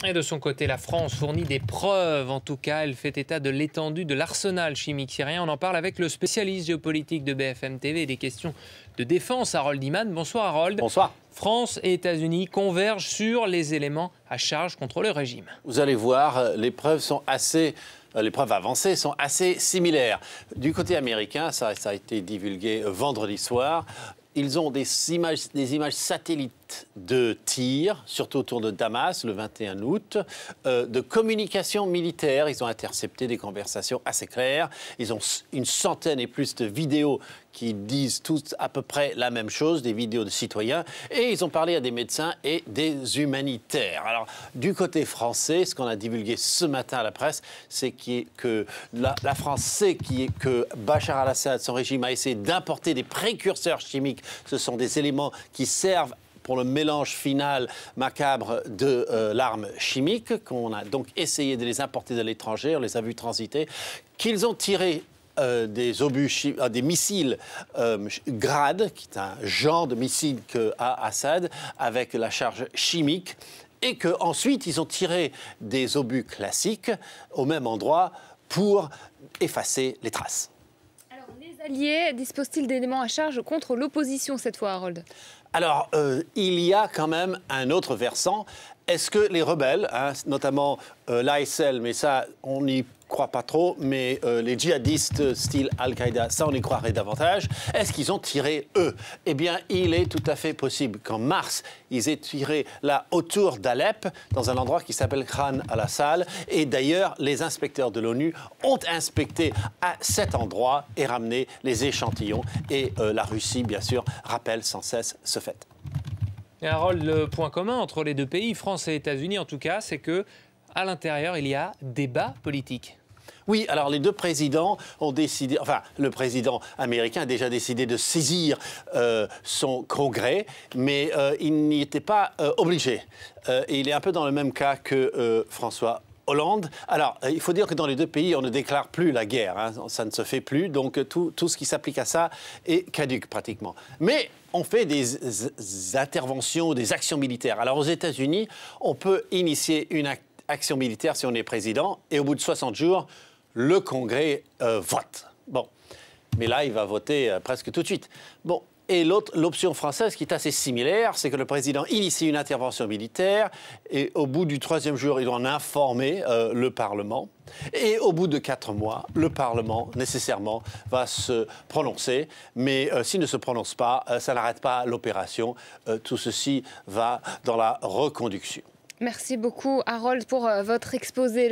Et de son côté, la France fournit des preuves. En tout cas, elle fait état de l'étendue de l'arsenal chimique syrien. On en parle avec le spécialiste géopolitique de BFM TV et des questions de défense, Harold Iman. Bonsoir Harold. Bonsoir. France et États-Unis convergent sur les éléments à charge contre le régime. Vous allez voir, les preuves avancées sont assez similaires. Du côté américain, ça a été divulgué vendredi soir. Ils ont des images satellites de tir, surtout autour de Damas, le 21 août, de communication militaire. Ils ont intercepté des conversations assez claires. Ils ont une centaine et plus de vidéos qui disent toutes à peu près la même chose, des vidéos de citoyens. Et ils ont parlé à des médecins et des humanitaires. Alors, du côté français, ce qu'on a divulgué ce matin à la presse, c'est que la France sait que Bachar al-Assad, son régime, a essayé d'importer des précurseurs chimiques. Ce sont des éléments qui servent pour le mélange final macabre de l'arme chimique, qu'on a donc essayé de les importer de l'étranger, on les a vus transiter, qu'ils ont tiré des missiles Grad, qui est un genre de missile qu'a Assad, avec la charge chimique, et qu'ensuite ils ont tiré des obus classiques au même endroit pour effacer les traces. Alors, les alliés disposent-ils d'éléments à charge contre l'opposition cette fois, Harold ? Alors, il y a quand même un autre versant. Est-ce que les rebelles, notamment l'ASL, mais ça, on n'y croit pas trop, mais les djihadistes style Al-Qaïda, ça, on y croirait davantage, est-ce qu'ils ont tiré, eux? Eh bien, il est tout à fait possible qu'en mars, ils aient tiré là autour d'Alep, dans un endroit qui s'appelle Khan al-Assal. Et d'ailleurs, les inspecteurs de l'ONU ont inspecté à cet endroit et ramené les échantillons. Et la Russie, bien sûr, rappelle sans cesse ce fait. Et Harold, le point commun entre les deux pays, France et États-Unis en tout cas, c'est que à l'intérieur, il y a débat politique. Oui, alors les deux présidents ont décidé, enfin le président américain a déjà décidé de saisir son congrès, mais il n'y était pas obligé. Et il est un peu dans le même cas que François Hollande. Alors, il faut dire que dans les deux pays, on ne déclare plus la guerre, ça ne se fait plus, donc tout ce qui s'applique à ça est caduque pratiquement. Mais on fait des interventions, des actions militaires. Alors aux États-Unis, on peut initier une action militaire si on est président, et au bout de 60 jours, le Congrès vote. Bon, mais là, il va voter presque tout de suite. Bon. Et l'option française, qui est assez similaire, c'est que le président initie une intervention militaire et au bout du 3e jour, il doit en informer le Parlement. Et au bout de 4 mois, le Parlement, nécessairement, va se prononcer. Mais s'il ne se prononce pas, ça n'arrête pas l'opération. Tout ceci va dans la reconduction. Merci beaucoup, Harold, pour votre exposé.